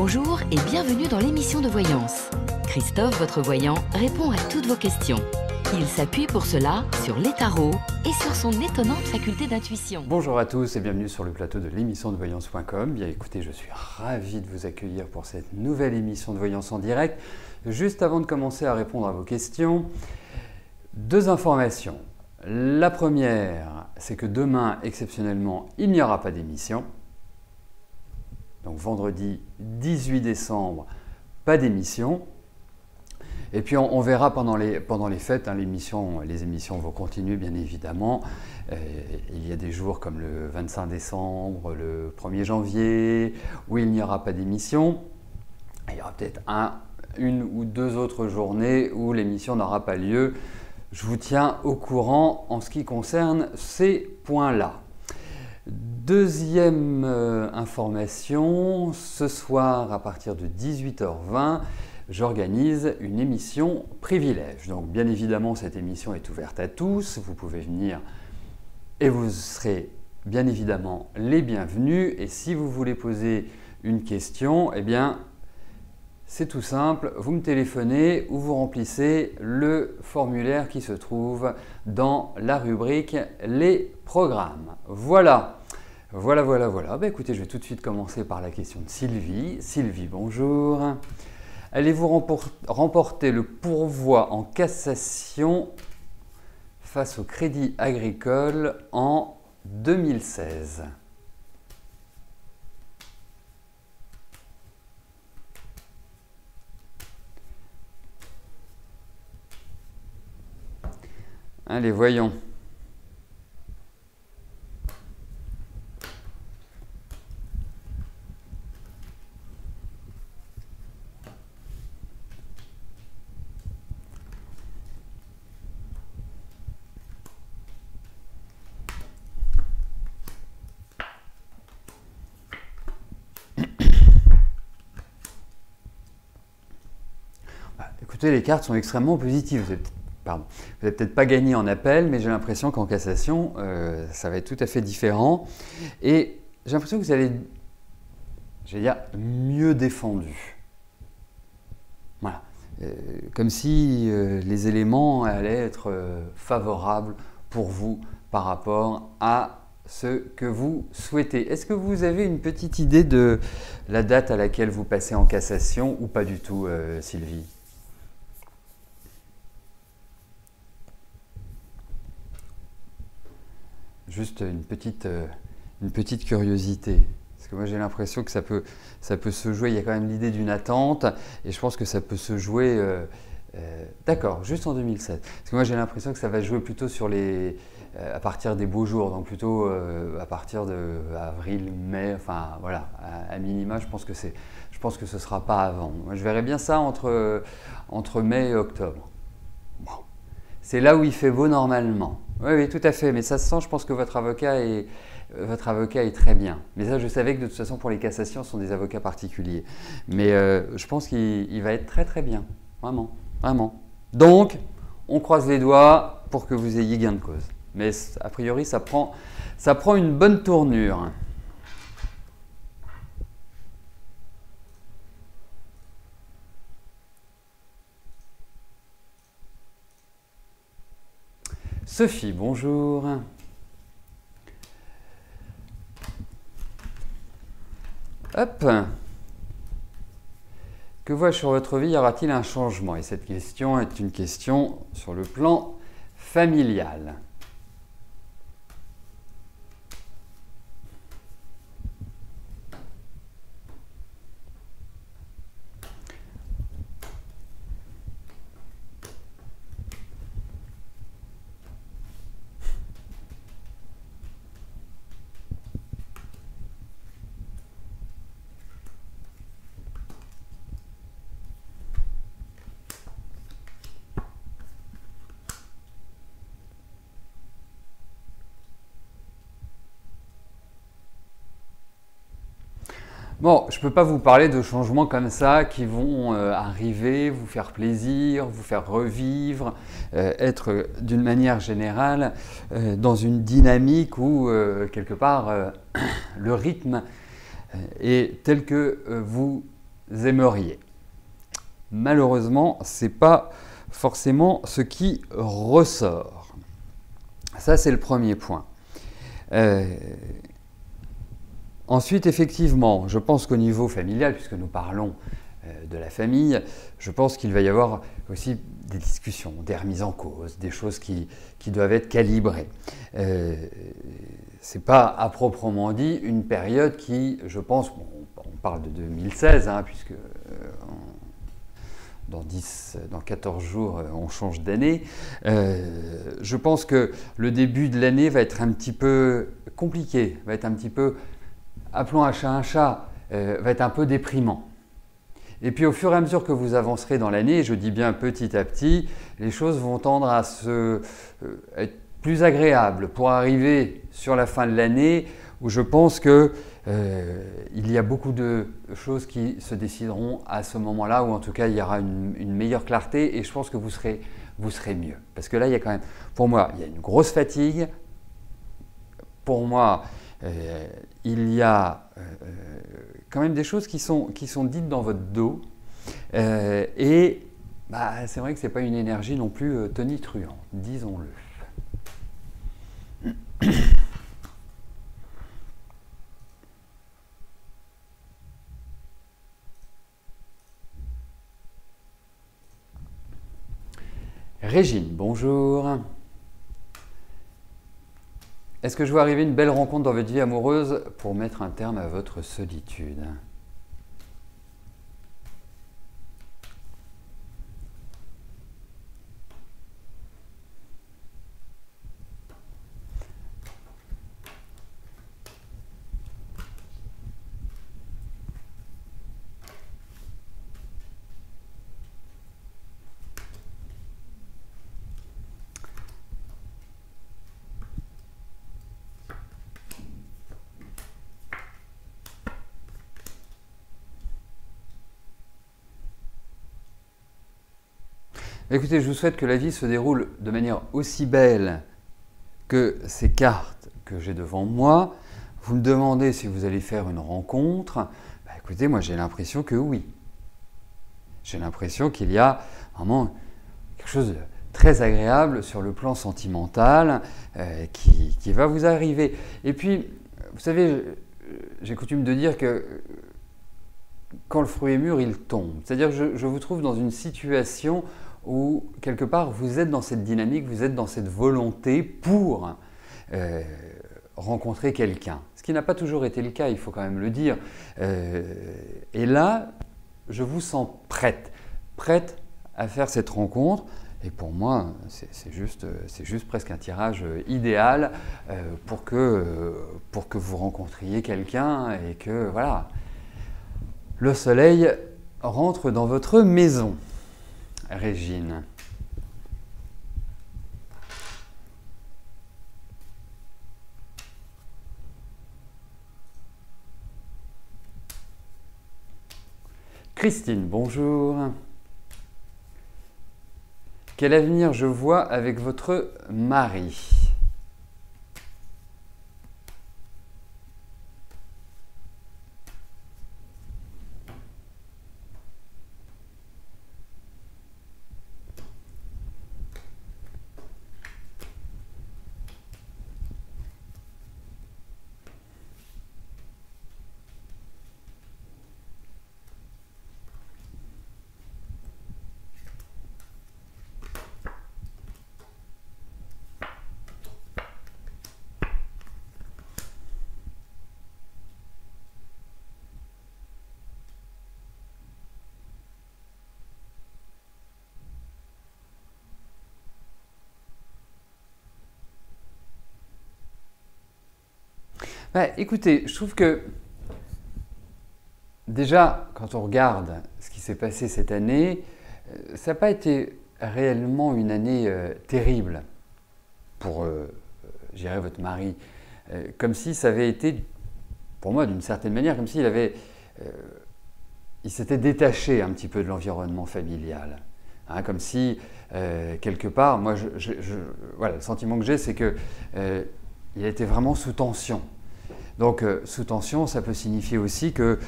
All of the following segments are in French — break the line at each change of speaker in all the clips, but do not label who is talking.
Bonjour et bienvenue dans l'émission de voyance. Christophe, votre voyant, répond à toutes vos questions. Il s'appuie pour cela sur les tarots et sur son étonnante faculté d'intuition.
Bonjour à tous et bienvenue sur le plateau de l'émission de voyance.com. Bien écoutez, je suis ravi de vous accueillir pour cette nouvelle émission de voyance en direct. Juste avant de commencer à répondre à vos questions, deux informations. La première, c'est que demain, exceptionnellement, il n'y aura pas d'émission. Donc vendredi 18 décembre, pas d'émission. Et puis on verra pendant les fêtes, hein, les émissions vont continuer bien évidemment. Il y a des jours comme le 25 décembre, le 1er janvier, où il n'y aura pas d'émission. Il y aura peut-être une ou deux autres journées où l'émission n'aura pas lieu. Je vous tiens au courant en ce qui concerne ces points-là. Deuxième information, ce soir à partir de 18h20, j'organise une émission privilège. Donc bien évidemment, cette émission est ouverte à tous. Vous pouvez venir et vous serez bien évidemment les bienvenus. Et si vous voulez poser une question, eh bien, c'est tout simple. Vous me téléphonez ou vous remplissez le formulaire qui se trouve dans la rubrique « Les programmes ». Voilà. Bah, écoutez, je vais tout de suite commencer par la question de Sylvie. Sylvie, bonjour. Allez-vous remporter le pourvoi en cassation face au Crédit Agricole en 2016 ? Allez, voyons. Écoutez, les cartes sont extrêmement positives. Vous n'avez peut-être pas gagné en appel, mais j'ai l'impression qu'en cassation, ça va être tout à fait différent. Et j'ai l'impression que vous allez, j'allais dire, mieux défendu. Voilà. Comme si les éléments allaient être favorables pour vous par rapport à ce que vous souhaitez. Est-ce que vous avez une petite idée de la date à laquelle vous passez en cassation ou pas du tout, Sylvie ? Juste une petite curiosité, parce que moi j'ai l'impression que ça peut se jouer, il y a quand même l'idée d'une attente, et je pense que ça peut se jouer, d'accord, juste en 2007. Parce que moi j'ai l'impression que ça va jouer plutôt sur à partir des beaux jours, donc plutôt à partir de avril, mai, enfin voilà, à minima, je pense que ce ne sera pas avant. Moi je verrais bien ça entre mai et octobre. Bon. C'est là où il fait beau normalement. Oui, tout à fait, mais ça se sent, je pense que votre avocat est très bien. Mais ça, je savais que de toute façon, pour les cassations, ce sont des avocats particuliers. Mais je pense qu'il va être très très bien, vraiment, vraiment. Donc, on croise les doigts pour que vous ayez gain de cause. Mais a priori, ça prend une bonne tournure. Sophie, bonjour. Hop. Que vois-je sur votre vie? Y aura-t-il un changement? Et cette question est une question sur le plan familial. Bon, je ne peux pas vous parler de changements comme ça qui vont arriver, vous faire plaisir, vous faire revivre, être d'une manière générale dans une dynamique où quelque part le rythme est tel que vous aimeriez. Malheureusement, ce n'est pas forcément ce qui ressort. Ça, c'est le premier point. Ensuite, effectivement, je pense qu'au niveau familial, puisque nous parlons de la famille, je pense qu'il va y avoir aussi des discussions, des remises en cause, des choses qui doivent être calibrées. Ce n'est pas à proprement dit une période qui, je pense, bon, on parle de 2016, hein, puisque dans 14 jours, on change d'année. Je pense que le début de l'année va être un petit peu compliqué, va être un petit peu, appelons un chat, va être un peu déprimant. Et puis au fur et à mesure que vous avancerez dans l'année, je dis bien petit à petit, les choses vont tendre à être plus agréables pour arriver sur la fin de l'année où je pense qu'il y a beaucoup de choses qui se décideront à ce moment-là, ou en tout cas il y aura une meilleure clarté et je pense que vous serez mieux. Parce que là, il y a quand même, pour moi, il y a une grosse fatigue. Pour moi, il y a quand même des choses qui sont dites dans votre dos et c'est vrai que ce n'est pas une énergie non plus tonitruante, disons-le. Régine, bonjour. Est-ce que je vois arriver une belle rencontre dans votre vie amoureuse pour mettre un terme à votre solitude ? Écoutez, je vous souhaite que la vie se déroule de manière aussi belle que ces cartes que j'ai devant moi. Vous me demandez si vous allez faire une rencontre. Écoutez, moi j'ai l'impression que oui. J'ai l'impression qu'il y a vraiment quelque chose de très agréable sur le plan sentimental qui va vous arriver. Et puis, vous savez, j'ai coutume de dire que quand le fruit est mûr, il tombe. C'est-à-dire que je vous trouve dans une situation où, quelque part, vous êtes dans cette dynamique, vous êtes dans cette volonté pour rencontrer quelqu'un. Ce qui n'a pas toujours été le cas, il faut quand même le dire. Et là, je vous sens prête à faire cette rencontre. Et pour moi, c'est juste presque un tirage idéal pour que vous rencontriez quelqu'un et que, voilà, le soleil rentre dans votre maison. Régine. Christine, bonjour. Quel avenir je vois avec votre mari ? Écoutez, je trouve que déjà, quand on regarde ce qui s'est passé cette année, ça n'a pas été réellement une année terrible pour, je dirais, votre mari. Comme si ça avait été, pour moi, d'une certaine manière, comme s'il il s'était détaché un petit peu de l'environnement familial. Hein, comme si, quelque part, moi, voilà, le sentiment que j'ai, c'est qu'il était vraiment sous tension. Donc sous tension, ça peut signifier aussi que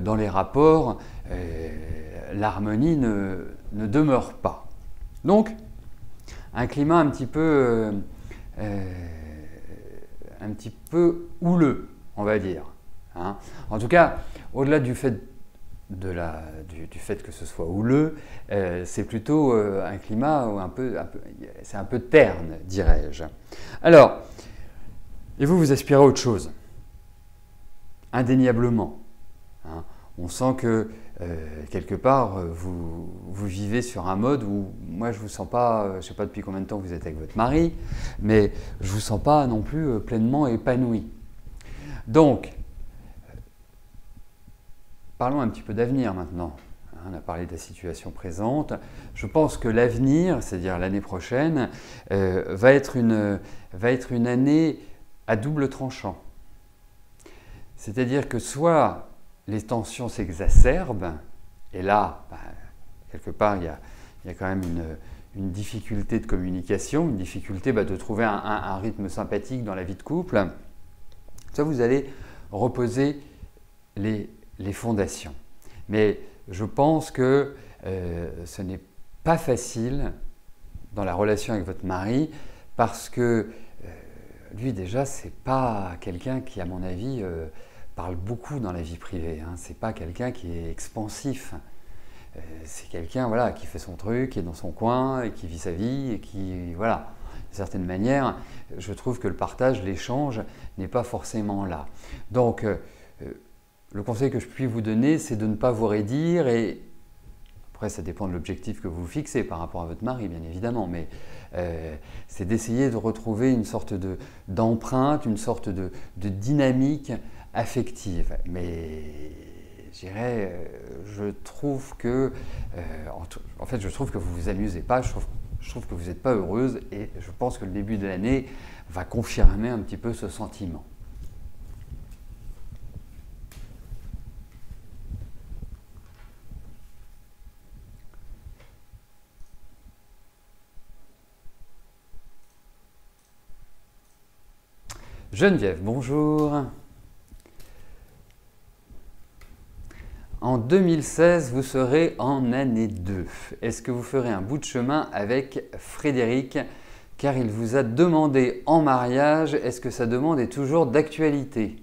dans les rapports, l'harmonie ne demeure pas. Donc un climat un petit peu houleux, on va dire. Hein. En tout cas, au-delà du fait du fait que ce soit houleux, c'est plutôt un climat c'est un peu terne, dirais-je. Alors, et vous aspirez à autre chose, indéniablement. Hein. On sent que quelque part, vous vivez sur un mode où, moi je ne vous sens pas, je ne sais pas depuis combien de temps vous êtes avec votre mari, mais je ne vous sens pas non plus pleinement épanoui. Donc, parlons un petit peu d'avenir maintenant. On a parlé de la situation présente. Je pense que l'avenir, c'est-à-dire l'année prochaine, va être une année à double tranchant. C'est-à-dire que soit les tensions s'exacerbent, et là, quelque part, il y a quand même une difficulté de communication, une difficulté de trouver un rythme sympathique dans la vie de couple, soit vous allez reposer les fondations. Mais je pense que ce n'est pas facile dans la relation avec votre mari parce que lui déjà c'est pas quelqu'un qui à mon avis parle beaucoup dans la vie privée, hein. C'est pas quelqu'un qui est expansif. C'est quelqu'un voilà, qui fait son truc, qui est dans son coin et qui vit sa vie et qui voilà. D'une certaine manière, je trouve que le partage, l'échange n'est pas forcément là. Donc le conseil que je puis vous donner, c'est de ne pas vous raidir et après ça dépend de l'objectif que vous vous fixez par rapport à votre mari bien évidemment, mais c'est d'essayer de retrouver une sorte d'empreinte, une sorte de dynamique affective. Mais je dirais, je trouve que vous vous amusez pas, je trouve que vous n'êtes pas heureuse et je pense que le début de l'année va confirmer un petit peu ce sentiment. Geneviève, bonjour. En 2016, vous serez en année 2. Est-ce que vous ferez un bout de chemin avec Frédéric car il vous a demandé en mariage? Est-ce que sa demande est toujours d'actualité?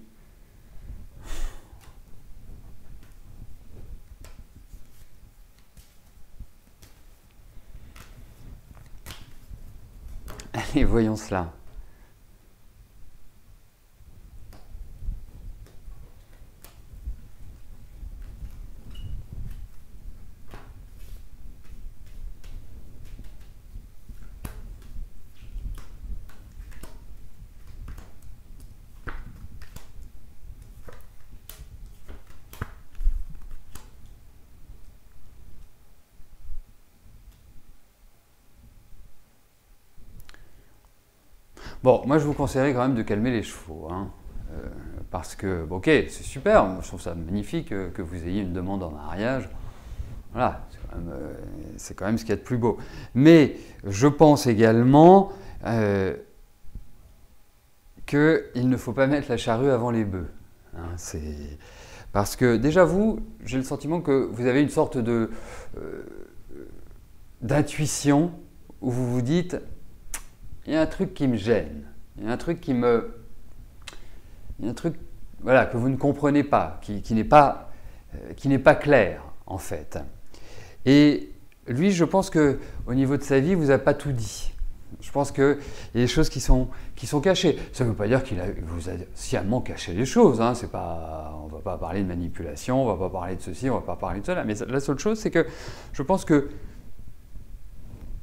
Allez, voyons cela. Bon, moi je vous conseillerais quand même de calmer les chevaux, hein, parce que, ok, c'est super, moi, je trouve ça magnifique que vous ayez une demande en mariage, voilà, c'est quand même ce qu'il y a de plus beau. Mais je pense également qu'il ne faut pas mettre la charrue avant les bœufs, hein, parce que déjà vous, j'ai le sentiment que vous avez une sorte d'intuition où vous vous dites il y a un truc qui me gêne, il y a un truc voilà, que vous ne comprenez pas, qui n'est pas clair en fait. Et lui, je pense qu'au niveau de sa vie, il ne vous a pas tout dit. Je pense qu'il y a des choses qui sont cachées. Ça ne veut pas dire qu'il vous a sciemment caché les choses. Hein. On ne va pas parler de manipulation, on ne va pas parler de ceci, on ne va pas parler de cela. Mais la seule chose, c'est que je pense qu'il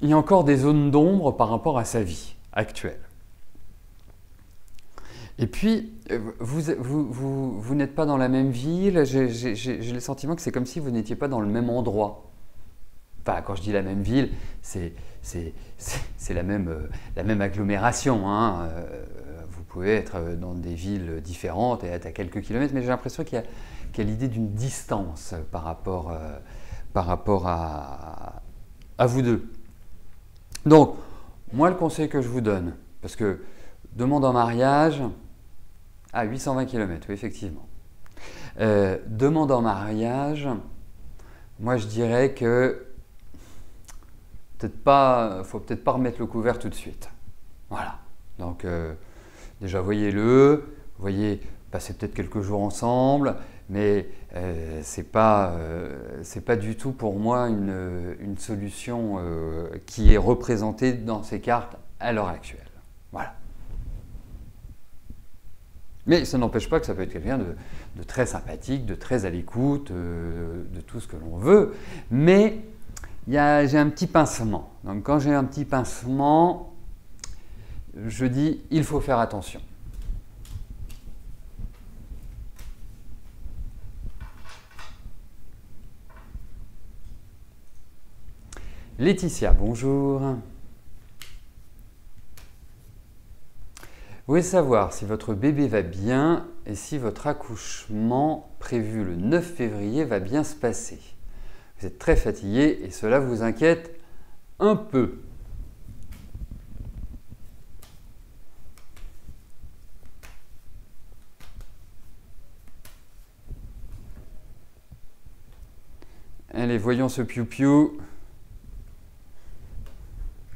y a encore des zones d'ombre par rapport à sa vie actuelle. Et puis, vous n'êtes pas dans la même ville. J'ai le sentiment que c'est comme si vous n'étiez pas dans le même endroit. Enfin, quand je dis la même ville, c'est la même agglomération. Hein. Vous pouvez être dans des villes différentes et être à quelques kilomètres, mais j'ai l'impression qu'il y a l'idée d'une distance par rapport à vous deux. Donc, moi, le conseil que je vous donne, parce que demande en mariage, Ah, 820 km, oui, effectivement. Demande en mariage, moi je dirais que faut peut-être pas remettre le couvert tout de suite. Voilà. Donc déjà voyez-le, voyez, passez peut-être quelques jours ensemble, mais c'est pas du tout pour moi une solution qui est représentée dans ces cartes à l'heure actuelle. Voilà. Mais ça n'empêche pas que ça peut être quelqu'un de très sympathique, de très à l'écoute, de tout ce que l'on veut. Mais j'ai un petit pincement. Donc quand j'ai un petit pincement, je dis il faut faire attention. Laetitia, bonjour. Vous voulez savoir si votre bébé va bien et si votre accouchement prévu le 9 février va bien se passer. Vous êtes très fatigué et cela vous inquiète un peu. Allez, voyons ce piou-piou.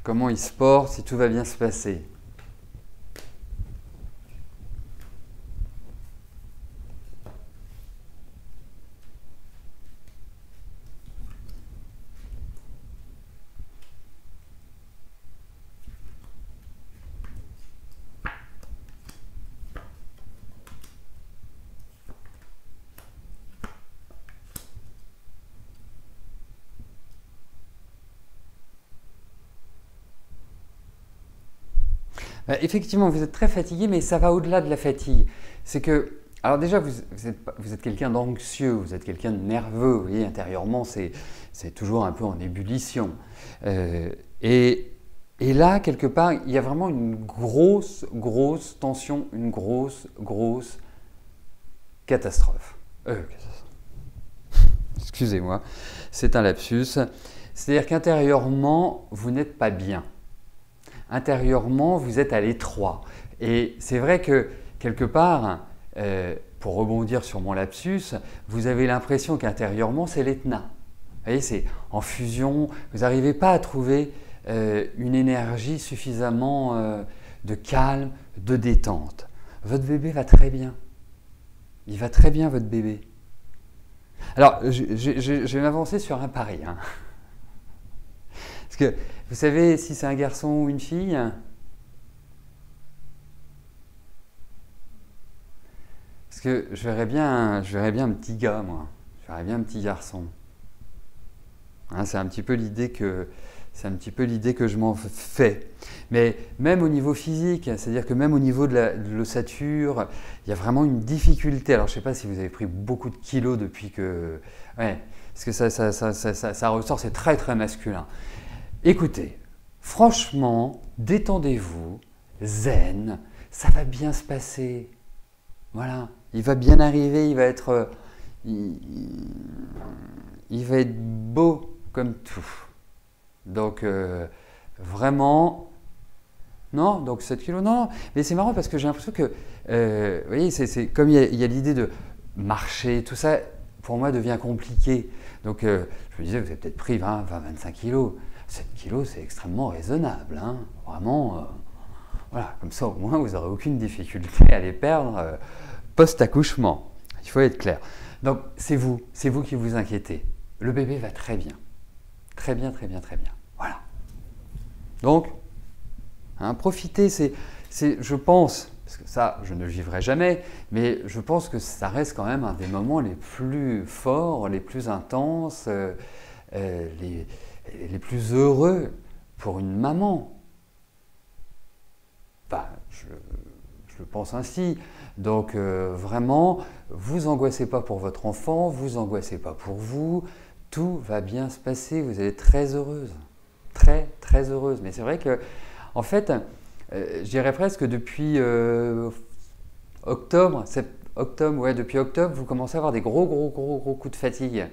Comment il se porte, si tout va bien se passer. Effectivement, vous êtes très fatigué, mais ça va au-delà de la fatigue. C'est que, alors déjà, vous êtes quelqu'un d'anxieux, vous êtes quelqu'un de nerveux, vous voyez, intérieurement, c'est toujours un peu en ébullition. Et là, quelque part, il y a vraiment une grosse tension, une grosse catastrophe. Excusez-moi, c'est un lapsus. C'est-à-dire qu'intérieurement, vous n'êtes pas bien. Intérieurement, vous êtes à l'étroit. Et c'est vrai que, quelque part, pour rebondir sur mon lapsus, vous avez l'impression qu'intérieurement, c'est l'Etna. Vous voyez, c'est en fusion, vous n'arrivez pas à trouver une énergie suffisamment de calme, de détente. Votre bébé va très bien. Il va très bien, votre bébé. Alors, je vais m'avancer sur un pari. Hein. Parce que, vous savez si c'est un garçon ou une fille? Parce que je verrais bien un petit gars, moi. Je verrais bien un petit garçon. Hein, c'est un petit peu l'idée que je m'en fais. Mais même au niveau physique, c'est-à-dire que même au niveau de l'ossature, il y a vraiment une difficulté. Alors je ne sais pas si vous avez pris beaucoup de kilos depuis que... Ouais, parce que ça ressort, c'est très masculin. Écoutez, franchement, détendez-vous, zen, ça va bien se passer. Voilà, il va bien arriver, il va être beau comme tout. Donc, vraiment, non, donc 7 kilos, non. Mais c'est marrant parce que j'ai l'impression que, vous voyez, c'est comme il y a l'idée de marcher, tout ça, pour moi, devient compliqué. Donc, je me disais, vous avez peut-être pris 20-25 kilos. 7 kilos, c'est extrêmement raisonnable, hein. Vraiment, voilà, comme ça au moins vous n'aurez aucune difficulté à les perdre post-accouchement. Il faut être clair. Donc c'est vous qui vous inquiétez. Le bébé va très bien. Très bien. Voilà. Donc, hein, profitez, je pense, parce que ça, je ne le vivrai jamais, mais je pense que ça reste quand même un des moments les plus forts, les plus intenses, les plus heureux pour une maman. Enfin, je le pense ainsi. Donc vraiment, vous angoissez pas pour votre enfant, vous angoissez pas pour vous, tout va bien se passer, vous allez être très heureuse. Très heureuse. Mais c'est vrai que, en fait, je dirais presque depuis octobre, depuis octobre, vous commencez à avoir des gros coups de fatigue.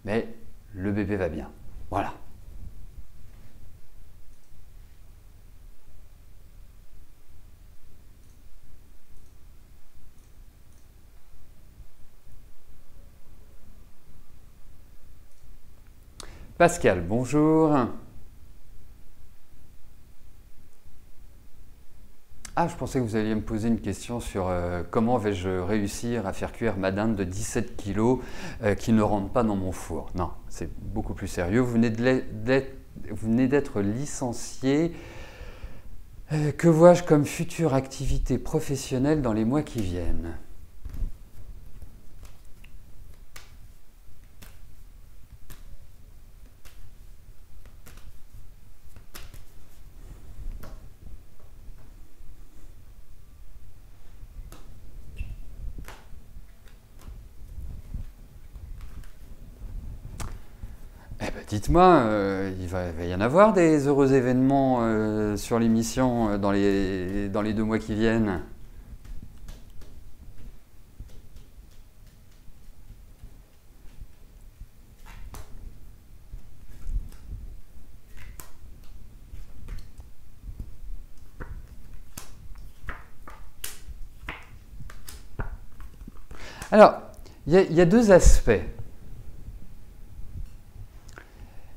Mais le bébé va bien. Voilà. Pascal, bonjour. Ah, je pensais que vous alliez me poser une question sur comment vais-je réussir à faire cuire ma dinde de 17 kg qui ne rentre pas dans mon four. Non, c'est beaucoup plus sérieux. Vous venez d'être licencié. Que vois-je comme future activité professionnelle dans les mois qui viennent? Eh ben, dites-moi, il va y en avoir des heureux événements sur l'émission dans les 2 mois qui viennent. Alors, il y a 2 aspects.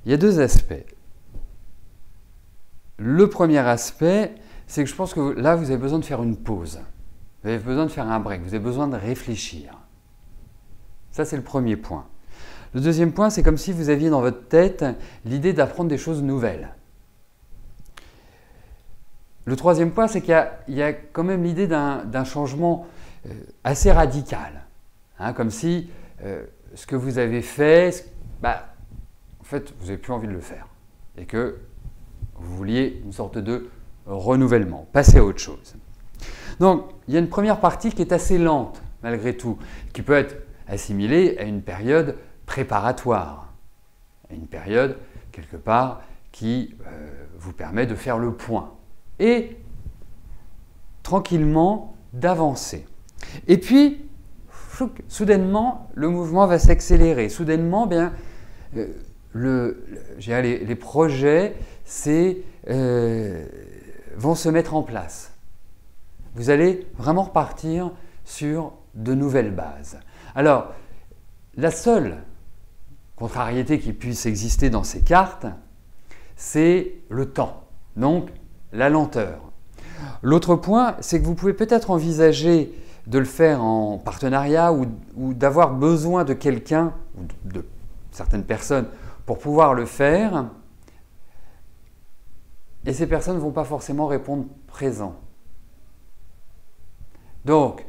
Il y a 2 aspects. Le premier aspect, c'est que je pense que là, vous avez besoin de faire une pause. Vous avez besoin de faire un break. Vous avez besoin de réfléchir. Ça, c'est le premier point. Le deuxième point, c'est comme si vous aviez dans votre tête l'idée d'apprendre des choses nouvelles. Le troisième point, c'est qu'il y a quand même l'idée d'un changement assez radical. Hein, comme si ce que vous avez fait, en fait, vous n'avez plus envie de le faire. Et que vous vouliez une sorte de renouvellement, passer à autre chose. Donc, il y a une première partie qui est assez lente, malgré tout, qui peut être assimilée à une période préparatoire, à une période, quelque part, qui vous permet de faire le point et, tranquillement, d'avancer. Et puis, soudainement, le mouvement va s'accélérer. Soudainement, bien, les projets vont se mettre en place. Vous allez vraiment repartir sur de nouvelles bases. Alors, la seule contrariété qui puisse exister dans ces cartes, c'est le temps, donc la lenteur. L'autre point, c'est que vous pouvez peut-être envisager de le faire en partenariat ou d'avoir besoin de quelqu'un, ou de certaines personnes, pour pouvoir le faire. Et ces personnes ne vont pas forcément répondre présent. Donc,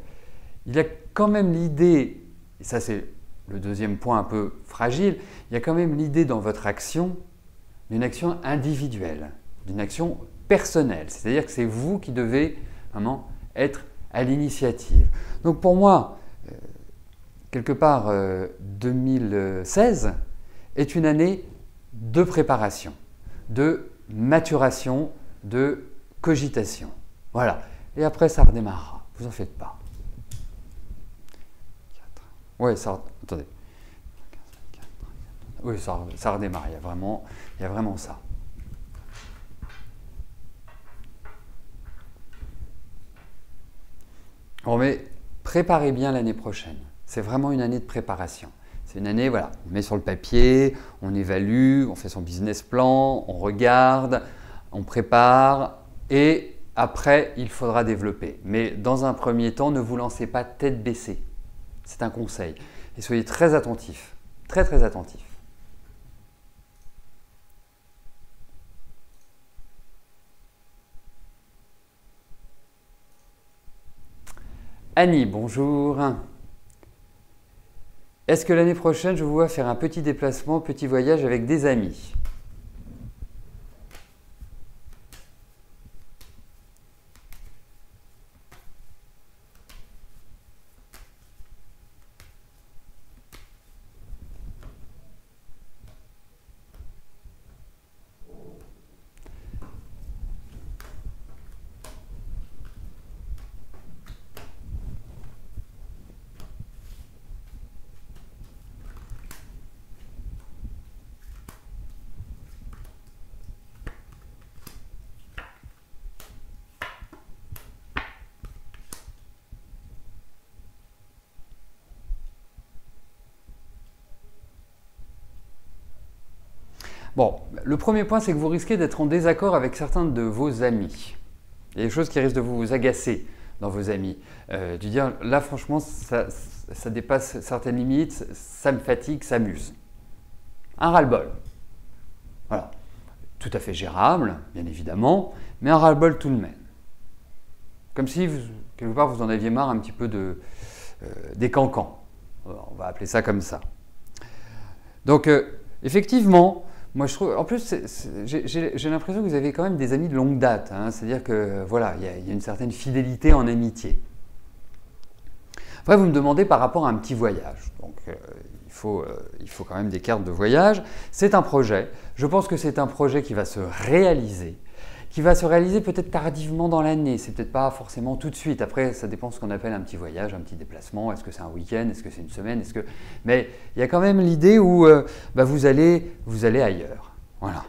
il y a quand même l'idée, et ça c'est le deuxième point un peu fragile, il y a quand même l'idée dans votre action d'une action individuelle, d'une action personnelle. C'est-à-dire que c'est vous qui devez vraiment être à l'initiative. Donc pour moi, quelque part, 2016 est une année de préparation, de maturation, de cogitation. Voilà. Et après, ça redémarrera. Vous en faites pas. Oui, attendez. Oui, ça redémarre. Il y a vraiment ça. Bon, mais préparez bien l'année prochaine. C'est vraiment une année de préparation. C'est une année, voilà, on met sur le papier, on évalue, on fait son business plan, on regarde, on prépare et après, il faudra développer. Mais dans un premier temps, ne vous lancez pas tête baissée. C'est un conseil. Et soyez très attentifs, très très attentifs. Annie, bonjour. Est-ce que l'année prochaine, je vous vois faire un petit déplacement, petit voyage avec des amis? Bon, le premier point, c'est que vous risquez d'être en désaccord avec certains de vos amis. Il y a des choses qui risquent de vous agacer dans vos amis. De dire, là, franchement, ça dépasse certaines limites, ça me fatigue, ça m'use. Un ras-le-bol. Voilà. Tout à fait gérable, bien évidemment, mais un ras-le-bol tout de même. Comme si, quelque part, vous en aviez marre un petit peu des cancans. On va appeler ça comme ça. Donc, effectivement, moi je trouve, en plus, j'ai l'impression que vous avez quand même des amis de longue date. Hein, c'est-à-dire que, voilà, il y a une certaine fidélité en amitié. Après, vous me demandez par rapport à un petit voyage. Donc, il faut quand même des cartes de voyage. C'est un projet. Je pense que c'est un projet qui va se réaliser. Peut-être tardivement dans l'année, c'est peut-être pas forcément tout de suite. Après, ça dépend de ce qu'on appelle un petit voyage, un petit déplacement. Est-ce que c'est un week-end? Est-ce que c'est une semaine? Mais il y a quand même l'idée où vous allez ailleurs. Voilà.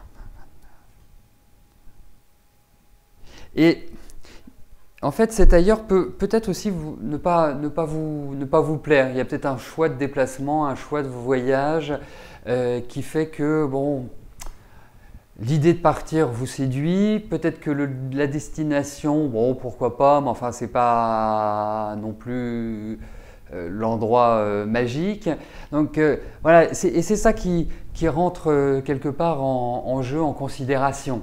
Et en fait, cet ailleurs peut peut-être aussi ne pas vous plaire. Il y a peut-être un choix de déplacement, un choix de voyage qui fait que, bon, l'idée de partir vous séduit, peut-être que la destination, bon, pourquoi pas, mais enfin, c'est pas non plus l'endroit magique. Donc, voilà, et c'est ça qui rentre quelque part en jeu, en considération.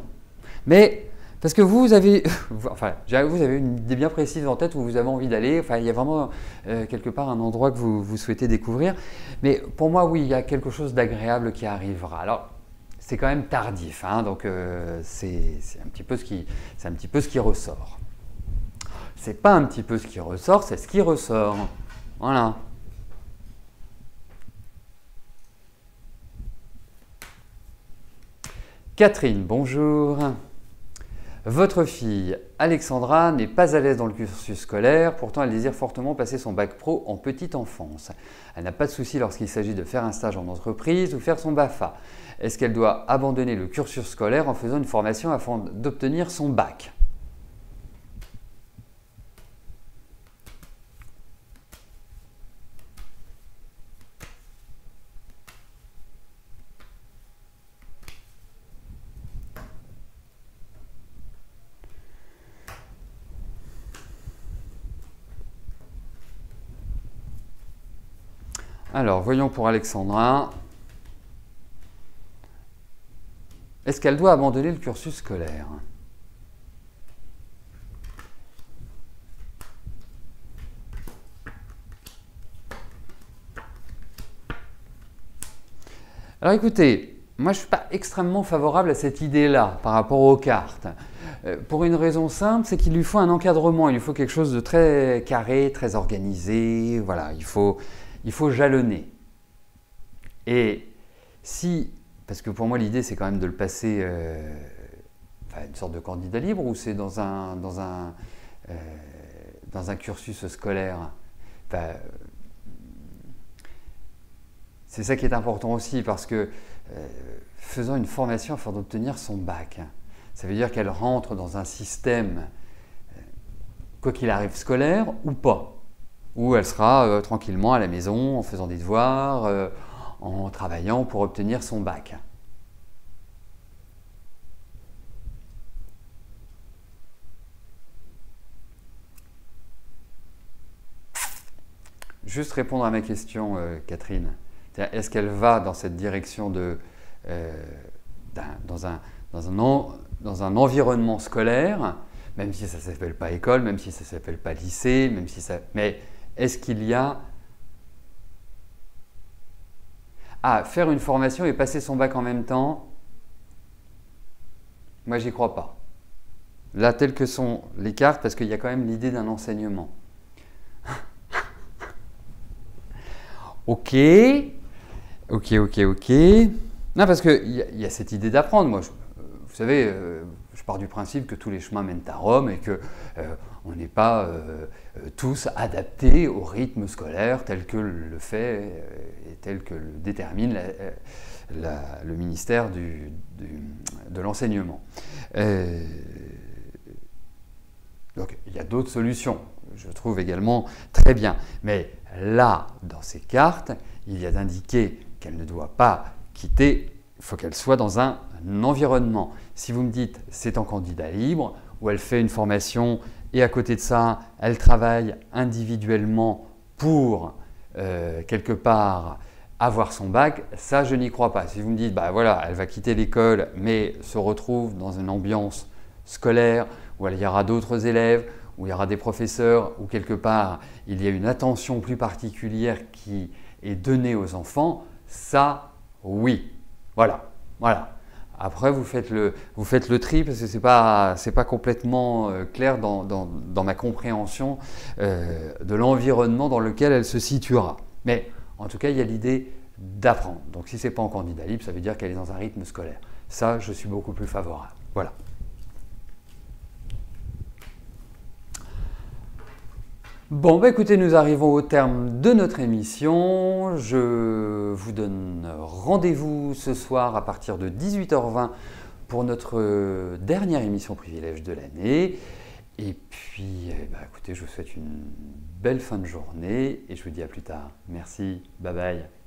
Mais, parce que vous avez une idée bien précise en tête où vous avez envie d'aller, enfin, il y a vraiment quelque part un endroit que vous souhaitez découvrir. Mais pour moi, oui, il y a quelque chose d'agréable qui arrivera. Alors, c'est quand même tardif, hein, donc c'est un petit peu ce qui ressort. C'est pas un petit peu ce qui ressort, c'est ce qui ressort. Voilà. Catherine, bonjour. Votre fille, Alexandra, n'est pas à l'aise dans le cursus scolaire, pourtant elle désire fortement passer son bac pro en petite enfance. Elle n'a pas de souci lorsqu'il s'agit de faire un stage en entreprise ou faire son BAFA. Est-ce qu'elle doit abandonner le cursus scolaire en faisant une formation afin d'obtenir son bac? Alors, voyons pour Alexandra. Est-ce qu'elle doit abandonner le cursus scolaire? Alors écoutez, moi je ne suis pas extrêmement favorable à cette idée-là par rapport aux cartes. Pour une raison simple, c'est qu'il lui faut un encadrement, il lui faut quelque chose de très carré, très organisé, voilà, il faut jalonner. Et si, parce que pour moi l'idée c'est quand même de le passer, une sorte de candidat libre, ou c'est dans un cursus scolaire, c'est ça qui est important aussi, parce que faisant une formation afin d'obtenir son bac, ça veut dire qu'elle rentre dans un système, quoi qu'il arrive, scolaire ou pas, où elle sera tranquillement à la maison en faisant des devoirs, en travaillant pour obtenir son bac. Juste répondre à ma question, Catherine. Est-ce qu'elle va dans cette direction dans un environnement scolaire, même si ça ne s'appelle pas école, même si ça ne s'appelle pas lycée, mais est-ce qu'il y a faire une formation et passer son bac en même temps? Moi, j'y crois pas. Là, telles que sont les cartes, parce qu'il y a quand même l'idée d'un enseignement. Ok. Non, parce qu'il y a cette idée d'apprendre. Moi, vous savez, je pars du principe que tous les chemins mènent à Rome et qu'on n'est pas tous adaptés au rythme scolaire tel que le fait et tel que le détermine le ministère de l'enseignement. Donc, il y a d'autres solutions, je trouve également très bien. Mais là, dans ces cartes, il y a d'indiqué qu'elle ne doit pas quitter faut qu'elle soit dans un environnement. Si vous me dites c'est en candidat libre, où elle fait une formation et à côté de ça, elle travaille individuellement pour quelque part avoir son bac, ça je n'y crois pas. Si vous me dites, bah voilà, elle va quitter l'école mais se retrouve dans une ambiance scolaire où il y aura d'autres élèves, où il y aura des professeurs, où quelque part il y a une attention plus particulière qui est donnée aux enfants, ça oui. Voilà, voilà. Après, vous faites le tri parce que ce n'est pas complètement clair dans ma compréhension de l'environnement dans lequel elle se situera. Mais en tout cas, il y a l'idée d'apprendre. Donc si ce n'est pas en candidat libre, ça veut dire qu'elle est dans un rythme scolaire. Ça, je suis beaucoup plus favorable. Voilà. Bon, bah écoutez, nous arrivons au terme de notre émission. Je vous donne rendez-vous ce soir à partir de 18h20 pour notre dernière émission Privilège de l'année. Et puis, bah écoutez, je vous souhaite une belle fin de journée et je vous dis à plus tard. Merci, bye bye.